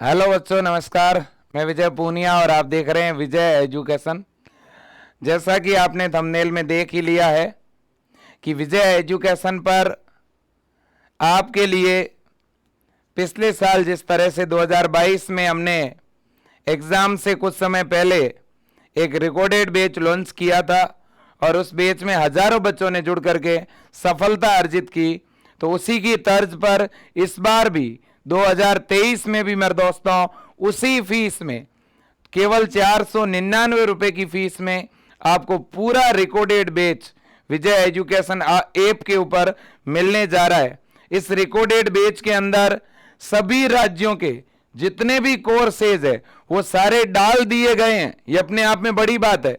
Hello बच्चों, नमस्कार। मैं विजय पूनिया और आप देख रहे हैं विजय एजुकेशन। जैसा कि आपने थंबनेल में देख ही लिया है कि विजय एजुकेशन पर आपके लिए पिछले साल जिस तरह से 2022 में हमने एग्ज़ाम से कुछ समय पहले एक रिकॉर्डेड बैच लॉन्च किया था और उस बैच में हजारों बच्चों ने जुड़ करके सफलता अर्जित की, तो उसी की तर्ज पर इस बार भी 2023 में भी मेरे दोस्तों उसी फीस में केवल 499 रुपए की फीस में आपको पूरा रिकॉर्डेड बैच विजय एजुकेशन ऐप के ऊपर मिलने जा रहा है। इस रिकॉर्डेड बैच के अंदर सभी राज्यों के जितने भी कोर्सेज है वो सारे डाल दिए गए हैं। ये अपने आप में बड़ी बात है।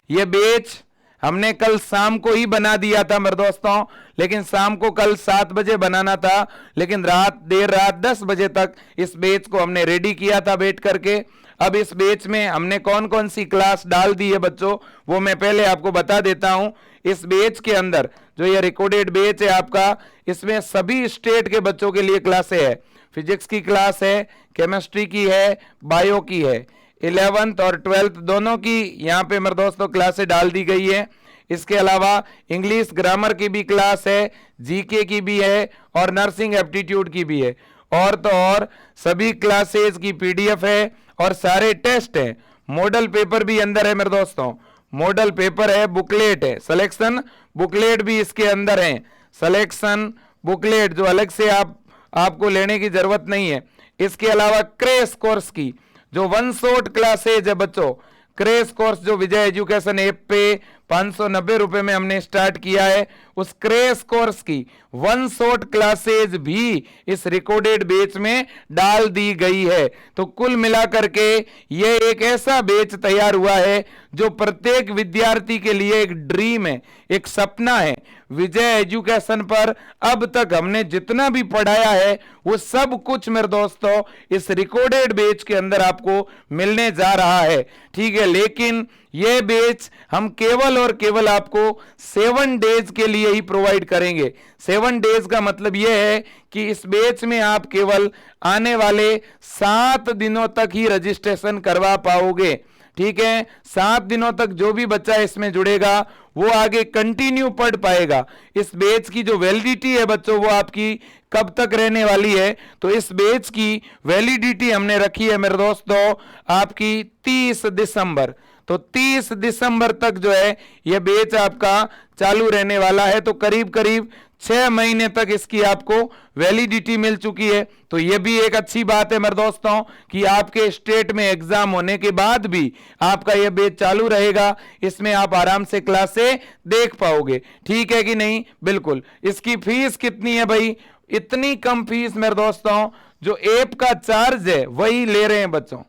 ये बैच हमने कल शाम को ही बना दिया था मेरे दोस्तों, लेकिन शाम को कल 7 बजे बनाना था, लेकिन देर रात 10 बजे तक इस बैच को हमने रेडी किया था बैठ करके। अब इस बैच में हमने कौन कौन सी क्लास डाल दी है बच्चों, वो मैं पहले आपको बता देता हूं। इस बैच के अंदर जो ये रिकॉर्डेड बैच है आपका, इसमें सभी स्टेट के बच्चों के लिए क्लासे है। फिजिक्स की क्लास है, केमिस्ट्री की है, बायो की है। 11th और 12th दोनों की यहाँ पे मेरे दोस्तों क्लासें डाल दी गई है। इसके अलावा इंग्लिश ग्रामर की भी क्लास है, जीके की भी है और नर्सिंग एप्टीट्यूड की भी है। और तो और सभी क्लासेस की पीडीएफ है और सारे टेस्ट हैं। मॉडल पेपर भी अंदर है मेरे दोस्तों, मॉडल पेपर है, बुकलेट है, सिलेक्शन बुकलेट भी इसके अंदर है। सिलेक्शन बुकलेट जो अलग से आपको लेने की जरूरत नहीं है। इसके अलावा क्रैश कोर्स की जो 1 शॉट क्लासेज है बच्चों, क्रैश कोर्स जो विजय एजुकेशन ऐप पे 590 रुपए में हमने स्टार्ट किया है, उस क्रैश कोर्स की 1 शॉट क्लासेज भी इस रिकॉर्डेड बैच में डाल दी गई है। तो कुल मिलाकर के ये एक ऐसा बैच तैयार हुआ है जो प्रत्येक विद्यार्थी के लिए एक ड्रीम है, एक सपना है। विजय एजुकेशन पर अब तक हमने जितना भी पढ़ाया है वो सब कुछ मेरे दोस्तों इस रिकॉर्डेड बैच के अंदर आपको मिलने जा रहा है, ठीक है। लेकिन ये बैच हम केवल और केवल आपको 7 डेज के लिए ही प्रोवाइड करेंगे। 7 डेज का मतलब यह है कि इस बैच में आप केवल आने वाले 7 दिनों तक ही रजिस्ट्रेशन करवा पाओगे, ठीक है। 7 दिनों तक जो भी बच्चा इसमें जुड़ेगा वो आगे कंटिन्यू पढ़ पाएगा। इस बैच की जो वैलिडिटी है बच्चों वो आपकी कब तक रहने वाली है, तो इस बैच की वैलिडिटी हमने रखी है मेरे दोस्तों आपकी 30 दिसंबर। तो 30 दिसंबर तक जो है यह बैच आपका चालू रहने वाला है। तो करीब करीब 6 महीने तक इसकी आपको वैलिडिटी मिल चुकी है। तो यह भी एक अच्छी बात है मेरे दोस्तों कि आपके स्टेट में एग्जाम होने के बाद भी आपका यह बैच चालू रहेगा। इसमें आप आराम से क्लासे देख पाओगे, ठीक है कि नहीं। बिल्कुल। इसकी फीस कितनी है भाई? इतनी कम फीस मेरे दोस्तों, जो ऐप का चार्ज है वही ले रहे हैं बच्चों।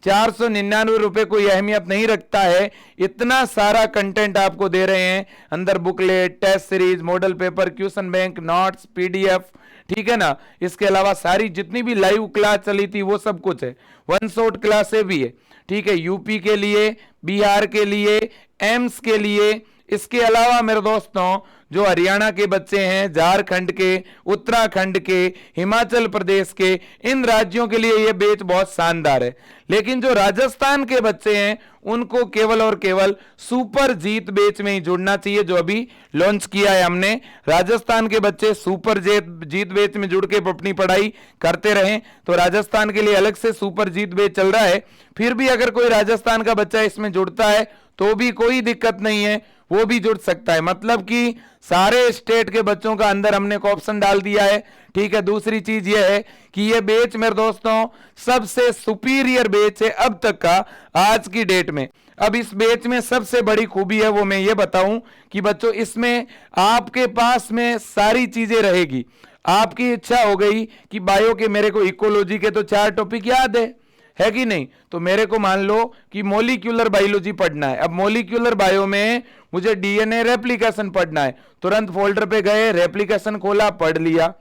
499 रुपए कोई अहमियत नहीं रखता है, इतना सारा कंटेंट आपको दे रहे हैं। अंदर booklet, test series, model paper, question bank, notes, PDF, ठीक है ना। इसके अलावा सारी जितनी भी लाइव क्लास चली थी वो सब कुछ है। 1 शॉट क्लासें भी है, ठीक है, यूपी के लिए, बिहार के लिए, एम्स के लिए। इसके अलावा मेरे दोस्तों जो हरियाणा के बच्चे हैं, झारखंड के, उत्तराखंड के, हिमाचल प्रदेश के, इन राज्यों के लिए यह बैच बहुत शानदार है। लेकिन जो राजस्थान के बच्चे हैं उनको केवल और केवल सुपर जीत बैच में ही जुड़ना चाहिए, जो अभी लॉन्च किया है हमने। राजस्थान के बच्चे सुपर जीत बैच में जुड़ के अपनी पढ़ाई करते रहें। तो राजस्थान के लिए अलग से सुपर जीत बैच चल रहा है। फिर भी अगर कोई राजस्थान का बच्चा इसमें जुड़ता है तो भी कोई दिक्कत नहीं है, वो भी जुड़ सकता है। मतलब कि सारे स्टेट के बच्चों का अंदर हमने एक ऑप्शन डाल दिया है, ठीक है। दूसरी चीज यह है कि यह बैच मेरे दोस्तों सबसे सुपीरियर बैच है अब तक का आज की डेट में। अब इस बैच में सबसे बड़ी खूबी है वो मैं ये बताऊं कि बच्चों इसमें आपके पास में सारी चीजें रहेगी। आपकी इच्छा हो गई कि बायो के मेरे को इकोलॉजी के तो 4 टॉपिक याद है कि नहीं, तो मेरे को मान लो कि मॉलिक्यूलर बायोलॉजी पढ़ना है। अब मॉलिक्यूलर बायो में मुझे डीएनए रेप्लिकेशन पढ़ना है, तुरंत फोल्डर पे गए, रेप्लिकेशन खोला, पढ़ लिया,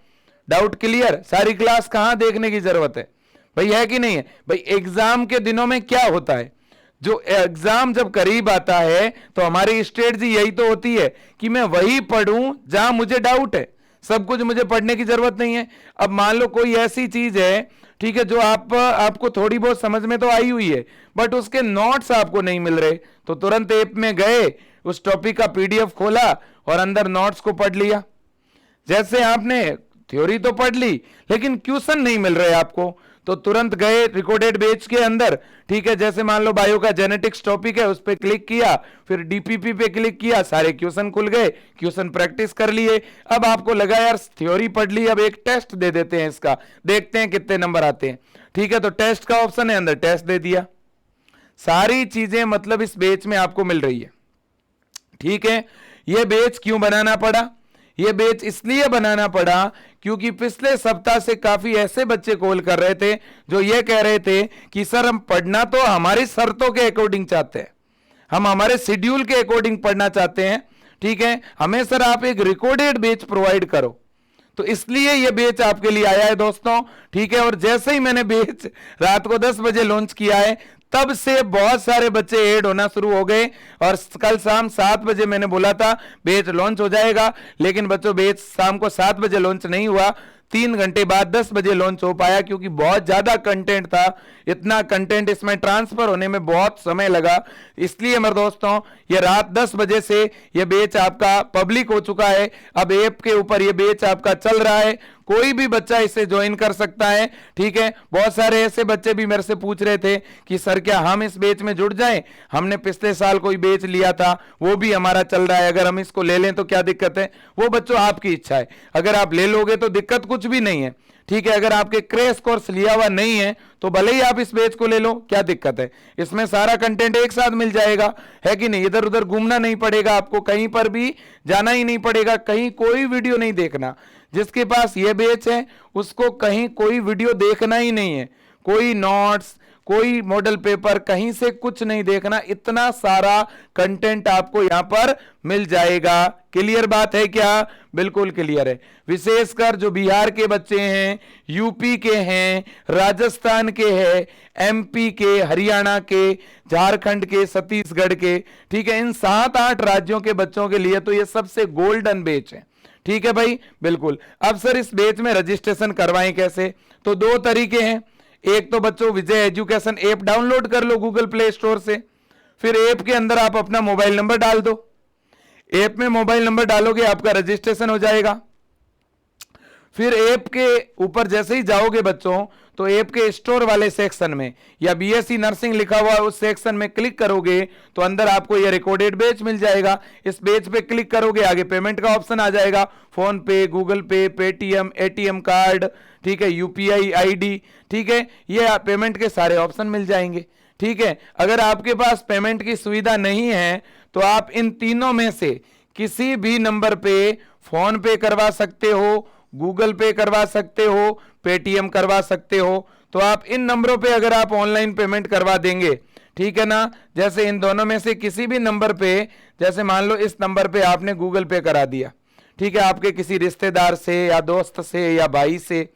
डाउट क्लियर। सारी क्लास कहां देखने की जरूरत है भाई, है कि नहीं है भाई। एग्जाम के दिनों में क्या होता है, जो एग्जाम जब करीब आता है तो हमारी स्ट्रेटजी यही तो होती है कि मैं वही पढ़ूं जहां मुझे डाउट है। सब कुछ मुझे पढ़ने की जरूरत नहीं है। अब मान लो कोई ऐसी चीज है, ठीक है, जो आपको थोड़ी बहुत समझ में तो आई हुई है, बट उसके नोट्स आपको नहीं मिल रहे, तो तुरंत ऐप में गए, उस टॉपिक का पीडीएफ खोला और अंदर नोट्स को पढ़ लिया। जैसे आपने थ्योरी तो पढ़ ली लेकिन क्वेश्चन नहीं मिल रहे आपको, तो तुरंत गए रिकॉर्डेड बैच के अंदर, ठीक है, जैसे मान लो बायो का जेनेटिक्स टॉपिक है, उस पर क्लिक किया, फिर डीपीपी पे क्लिक किया, सारे क्वेश्चन खुल गए, क्वेश्चन प्रैक्टिस कर लिए। अब आपको लगा यार थ्योरी पढ़ ली, अब एक टेस्ट दे देते हैं इसका, देखते हैं कितने नंबर आते हैं, ठीक है, तो टेस्ट का ऑप्शन है, अंदर टेस्ट दे दिया। सारी चीजें मतलब इस बैच में आपको मिल रही है, ठीक है। यह बैच क्यों बनाना पड़ा? यह बैच इसलिए बनाना पड़ा क्योंकि पिछले सप्ताह से काफी ऐसे बच्चे कॉल कर रहे थे जो ये कह रहे थे कि सर हम पढ़ना तो हमारी शर्तों के अकॉर्डिंग चाहते हैं, हम हमारे शेड्यूल के अकॉर्डिंग पढ़ना चाहते हैं, ठीक है, हमें सर आप एक रिकॉर्डेड बैच प्रोवाइड करो। तो इसलिए यह बैच आपके लिए आया है दोस्तों, ठीक है। और जैसे ही मैंने बैच रात को 10 बजे लॉन्च किया है, तब से बहुत सारे बच्चे ऐड होना शुरू हो गए, और कल शाम 7 बजे मैंने बोला था बैच लॉन्च हो जाएगा, लेकिन बच्चों बैच शाम को 7 बजे लॉन्च नहीं हुआ, 3 घंटे बाद 10 बजे लॉन्च हो पाया, क्योंकि बहुत ज्यादा कंटेंट था। इतना कंटेंट इसमें ट्रांसफर होने में बहुत समय लगा, इसलिए मेरे दोस्तों ये रात 10 बजे से ये बैच आपका पब्लिक हो चुका है। अब ऐप के ऊपर ये बैच आपका चल रहा है, कोई भी बच्चा इसे ज्वाइन कर सकता है, ठीक है। बहुत सारे ऐसे बच्चे भी मेरे से पूछ रहे थे कि सर क्या हम इस बैच में जुड़ जाएं, हमने पिछले साल कोई बैच लिया था, वो भी हमारा चल रहा है, अगर हम इसको ले लें तो क्या दिक्कत है? वो बच्चों आपकी इच्छा है, अगर आप ले लोगे तो दिक्कत कुछ भी नहीं है, ठीक है। अगर आपके क्रैश कोर्स लिया हुआ नहीं है तो भले ही आप इस बैच को ले लो, क्या दिक्कत है? इसमें सारा कंटेंट एक साथ मिल जाएगा, है कि नहीं? इधर उधर घूमना नहीं पड़ेगा आपको, कहीं पर भी जाना ही नहीं पड़ेगा, कहीं कोई वीडियो नहीं देखना। जिसके पास ये बैच है उसको कहीं कोई वीडियो देखना ही नहीं है, कोई नोट्स, कोई मॉडल पेपर, कहीं से कुछ नहीं देखना, इतना सारा कंटेंट आपको यहां पर मिल जाएगा। क्लियर बात है क्या? बिल्कुल क्लियर है। विशेषकर जो बिहार के बच्चे हैं, यूपी के हैं, राजस्थान के हैं, एमपी के, हरियाणा के, झारखंड के, छत्तीसगढ़ के, ठीक है, इन 7-8 राज्यों के बच्चों के लिए तो ये सबसे गोल्डन बैच है, ठीक है भाई, बिल्कुल। अब सर इस बैच में रजिस्ट्रेशन करवाएं कैसे? तो 2 तरीके हैं। एक तो बच्चों विजय एजुकेशन ऐप डाउनलोड कर लो गूगल प्ले स्टोर से, फिर ऐप के अंदर आप अपना मोबाइल नंबर डाल दो, ऐप में मोबाइल नंबर डालोगे आपका रजिस्ट्रेशन हो जाएगा। फिर ऐप के ऊपर जैसे ही जाओगे बच्चों, तो ऐप के स्टोर वाले सेक्शन में या बीएससी नर्सिंग लिखा हुआ है उस सेक्शन में क्लिक करोगे तो अंदर आपको यह रिकॉर्डेड बैच मिल जाएगा। इस बैच पे क्लिक करोगे, आगे पेमेंट का ऑप्शन आ जाएगा, फोन पे, गूगल पे, पेटीएम, एटीएम कार्ड, ठीक है, यूपीआई आईडी, ठीक है, ये पेमेंट के सारे ऑप्शन मिल जाएंगे, ठीक है। अगर आपके पास पेमेंट की सुविधा नहीं है तो आप इन तीनों में से किसी भी नंबर पे फोन पे करवा सकते हो, गूगल पे करवा सकते हो, पेटीएम करवा सकते हो। तो आप इन नंबरों पे अगर आप ऑनलाइन पेमेंट करवा देंगे, ठीक है ना, जैसे इन दोनों में से किसी भी नंबर पे, जैसे मान लो इस नंबर पे आपने गूगल पे करा दिया, ठीक है, आपके किसी रिश्तेदार से या दोस्त से या भाई से,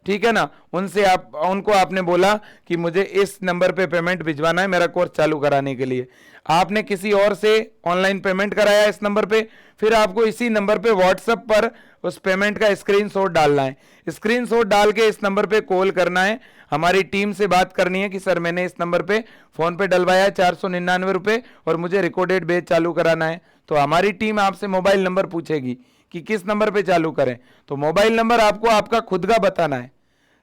ठीक है ना, उनसे उनको आपने बोला कि मुझे इस नंबर पे पेमेंट भिजवाना है मेरा कोर्स चालू कराने के लिए, आपने किसी और से ऑनलाइन पेमेंट कराया इस नंबर पे, फिर आपको इसी नंबर पे व्हाट्सएप पर उस पेमेंट का स्क्रीनशॉट डालना है, स्क्रीनशॉट डाल के इस नंबर पे कॉल करना है, हमारी टीम से बात करनी है कि सर मैंने इस नंबर पे फोन पे डलवाया है 499 रुपए और मुझे रिकॉर्डेड बैच चालू कराना है। तो हमारी टीम आपसे मोबाइल नंबर पूछेगी कि किस नंबर पे चालू करें, तो मोबाइल नंबर आपको आपका खुद का बताना है,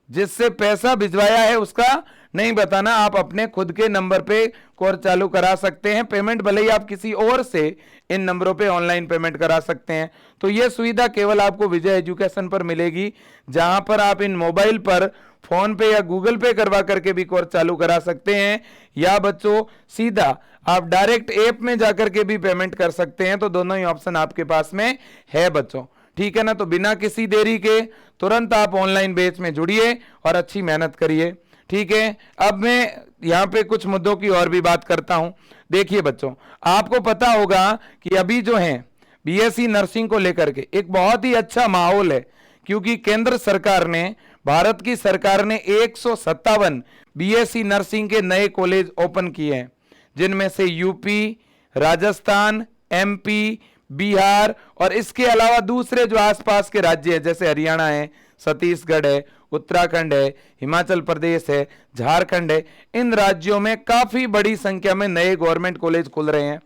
जिससे पैसा भिजवाया है उसका नहीं बताना, आप अपने खुद के नंबर पे कोर्स चालू करा सकते हैं। पेमेंट भले ही आप किसी और से इन नंबरों पे ऑनलाइन पेमेंट करा सकते हैं। तो यह सुविधा केवल आपको विजय एजुकेशन पर मिलेगी, जहां पर आप इन मोबाइल पर फोन पे या गूगल पे करवा करके भी कोर्स चालू करा सकते हैं, या बच्चों सीधा आप डायरेक्ट ऐप में जाकर के भी पेमेंट कर सकते हैं। तो दोनों ही ऑप्शन आपके पास में है बच्चों, ठीक है ना। तो बिना किसी देरी के तुरंत आप ऑनलाइन बैच में जुड़िए और अच्छी मेहनत करिए, ठीक है। अब मैं यहाँ पे कुछ मुद्दों की और भी बात करता हूं। देखिए बच्चों, आपको पता होगा कि अभी जो है बीएससी नर्सिंग को लेकर के एक बहुत ही अच्छा माहौल है, क्योंकि केंद्र सरकार ने, भारत की सरकार ने 157 बीएससी नर्सिंग के नए कॉलेज ओपन किए हैं, जिनमें से यूपी, राजस्थान, एमपी, बिहार और इसके अलावा दूसरे जो आसपास के राज्य हैं जैसे हरियाणा है, छत्तीसगढ़ है, उत्तराखंड है, हिमाचल प्रदेश है, झारखंड है, इन राज्यों में काफी बड़ी संख्या में नए गवर्नमेंट कॉलेज खुल रहे हैं।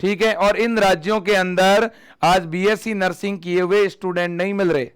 ठीक है, और इन राज्यों के अंदर आज बीएससी नर्सिंग किए हुए स्टूडेंट नहीं मिल रहे।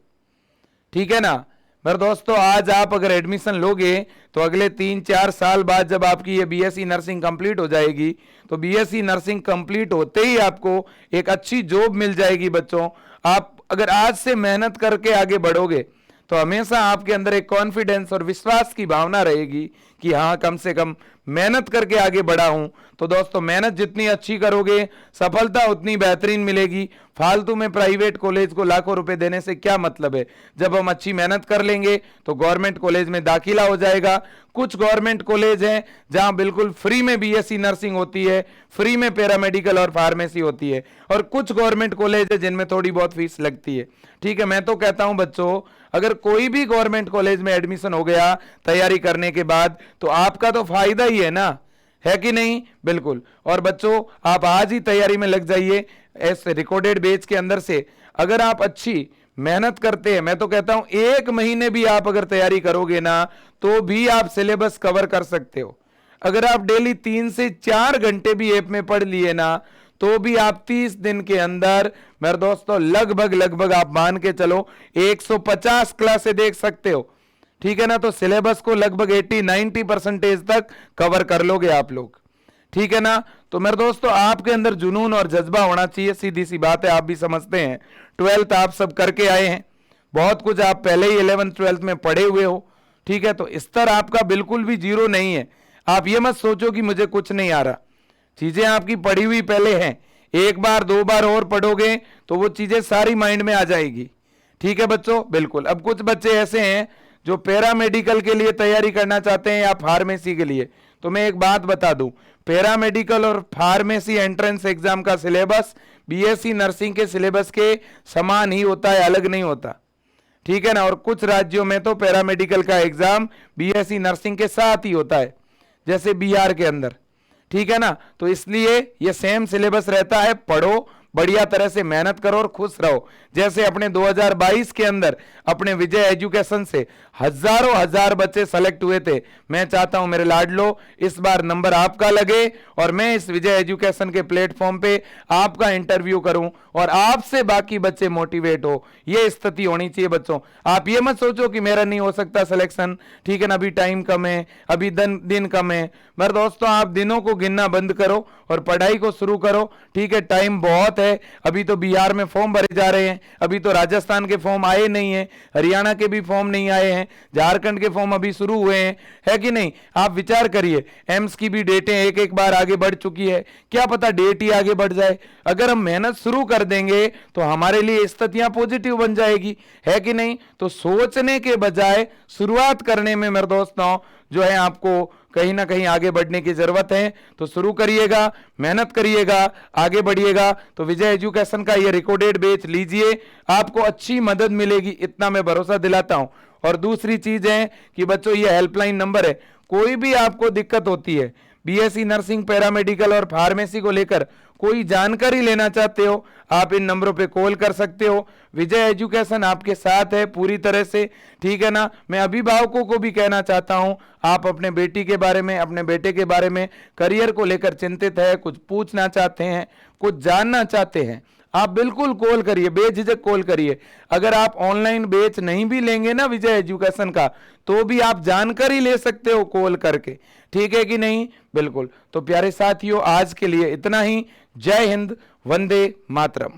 ठीक है ना मेरे दोस्तों, आज आप अगर एडमिशन लोगे तो अगले 3-4 साल बाद जब आपकी ये बीएससी नर्सिंग कंप्लीट हो जाएगी तो बीएससी नर्सिंग कंप्लीट होते ही आपको एक अच्छी जॉब मिल जाएगी। बच्चों, आप अगर आज से मेहनत करके आगे बढ़ोगे तो हमेशा आपके अंदर एक कॉन्फिडेंस और विश्वास की भावना रहेगी कि हाँ, कम से कम मेहनत करके आगे बढ़ा हूं। तो दोस्तों, मेहनत जितनी अच्छी करोगे सफलता उतनी बेहतरीन मिलेगी। फालतू में प्राइवेट कॉलेज को लाखों रुपए देने से क्या मतलब है। जब हम अच्छी मेहनत कर लेंगे तो गवर्नमेंट कॉलेज में दाखिला हो जाएगा। कुछ गवर्नमेंट कॉलेज हैं जहां बिल्कुल फ्री में बीएससी नर्सिंग होती है, फ्री में पैरामेडिकल और फार्मेसी होती है, और कुछ गवर्नमेंट कॉलेज है जिनमें थोड़ी बहुत फीस लगती है। ठीक है, मैं तो कहता हूं बच्चों, अगर कोई भी गवर्नमेंट कॉलेज में एडमिशन हो गया तैयारी करने के बाद तो आपका तो फायदा ही है ना, है कि नहीं। बिल्कुल। और बच्चों, आप आज ही तैयारी में लग जाइए। ऐसे रिकॉर्डेड बैच के अंदर से अगर आप अच्छी मेहनत करते हैं, मैं तो कहता हूं 1 महीने भी आप अगर तैयारी करोगे ना तो भी आप सिलेबस कवर कर सकते हो। अगर आप डेली 3 से 4 घंटे भी ऐप में पढ़ लिए ना तो भी आप 30 दिन के अंदर मेरे दोस्तों लगभग आप मान के चलो 150 क्लासें देख सकते हो। ठीक है ना, तो सिलेबस को लगभग 80-90% तक कवर कर लोगे आप लोग। ठीक है ना, तो मेरे दोस्तों, आपके अंदर जुनून और जज्बा होना चाहिए। सीधी सी बात है, आप भी समझते हैं 12th आप सब करके आए हैं, बहुत कुछ आप पहले ही 11th-12th में पढ़े हुए हो। ठीक है, तो स्तर आपका बिल्कुल भी जीरो नहीं है। आप ये मत सोचो कि मुझे कुछ नहीं आ रहा, चीजें आपकी पढ़ी हुई पहले हैं। 1 बार 2 बार और पढ़ोगे तो वो चीजें सारी माइंड में आ जाएगी। ठीक है बच्चों, बिल्कुल। अब कुछ बच्चे ऐसे हैं जो पैरामेडिकल के लिए तैयारी करना चाहते हैं या फार्मेसी के लिए, तो मैं एक बात बता दूं, पैरामेडिकल और फार्मेसी एंट्रेंस एग्जाम का सिलेबस बीएससी नर्सिंग के सिलेबस के समान ही होता है, अलग नहीं होता। ठीक है ना, और कुछ राज्यों में तो पैरामेडिकल का एग्जाम बीएससी नर्सिंग के साथ ही होता है, जैसे बिहार के अंदर। ठीक है ना, तो इसलिए ये सेम सिलेबस रहता है। पढ़ो, बढ़िया तरह से मेहनत करो और खुश रहो। जैसे अपने 2022 के अंदर अपने विजय एजुकेशन से हजार बच्चे सेलेक्ट हुए थे, मैं चाहता हूं मेरे लाडलो इस बार नंबर आपका लगे और मैं इस विजय एजुकेशन के प्लेटफॉर्म पे आपका इंटरव्यू करूं और आपसे बाकी बच्चे मोटिवेट हो। ये स्थिति होनी चाहिए बच्चों। आप ये मत सोचो कि मेरा नहीं हो सकता सिलेक्शन, ठीक है ना, अभी टाइम कम है, अभी दिन कम है। मेरे दोस्तों, आप दिनों को गिनना बंद करो और पढ़ाई को शुरू करो। ठीक है, टाइम बहुत है। अभी तो बिहार में फॉर्म भरे जा रहे हैं, अभी तो राजस्थान के फॉर्म आए नहीं है, हरियाणा के भी फॉर्म नहीं आए हैं, झारखंड के फॉर्म अभी शुरू हुए हैं, है कि नहीं। आप विचार करिए, एम्स की भी डेटें एक बार आगे बढ़ चुकी है, क्या पता डेट ही आगे बढ़ जाए। अगर हम मेहनत शुरू कर देंगे तो हमारे लिए स्थितियां पॉजिटिव बन जाएगी, है कि नहीं। तो सोचने के बजाय शुरुआत करने में मेरे दोस्तों जो है आपको कहीं ना कहीं आगे बढ़ने की जरूरत है। तो शुरू करिएगा, मेहनत करिएगा, आगे बढ़िएगा। तो विजय एजुकेशन का ये रिकॉर्डेड बैच लीजिए, आपको अच्छी मदद मिलेगी, इतना मैं भरोसा दिलाता हूं। और दूसरी चीज है कि बच्चों, ये हेल्पलाइन नंबर है, कोई भी आपको दिक्कत होती है बीएससी नर्सिंग, पैरामेडिकल और फार्मेसी को लेकर कोई जानकारी लेना चाहते हो, आप इन नंबरों पे कॉल कर सकते हो। विजय एजुकेशन आपके साथ है पूरी तरह से, ठीक है ना। मैं अभिभावकों को भी कहना चाहता हूं, आप अपने बेटी के बारे में, अपने बेटे के बारे में, करियर को लेकर चिंतित है, कुछ पूछना चाहते हैं, कुछ जानना चाहते हैं, आप बिल्कुल कॉल करिए, बेझिझक कॉल करिए। अगर आप ऑनलाइन बैच नहीं भी लेंगे ना विजय एजुकेशन का, तो भी आप जानकारी ले सकते हो कॉल करके, ठीक है कि नहीं। बिल्कुल। तो प्यारे साथियों, आज के लिए इतना ही। जय हिंद, वंदे मातरम।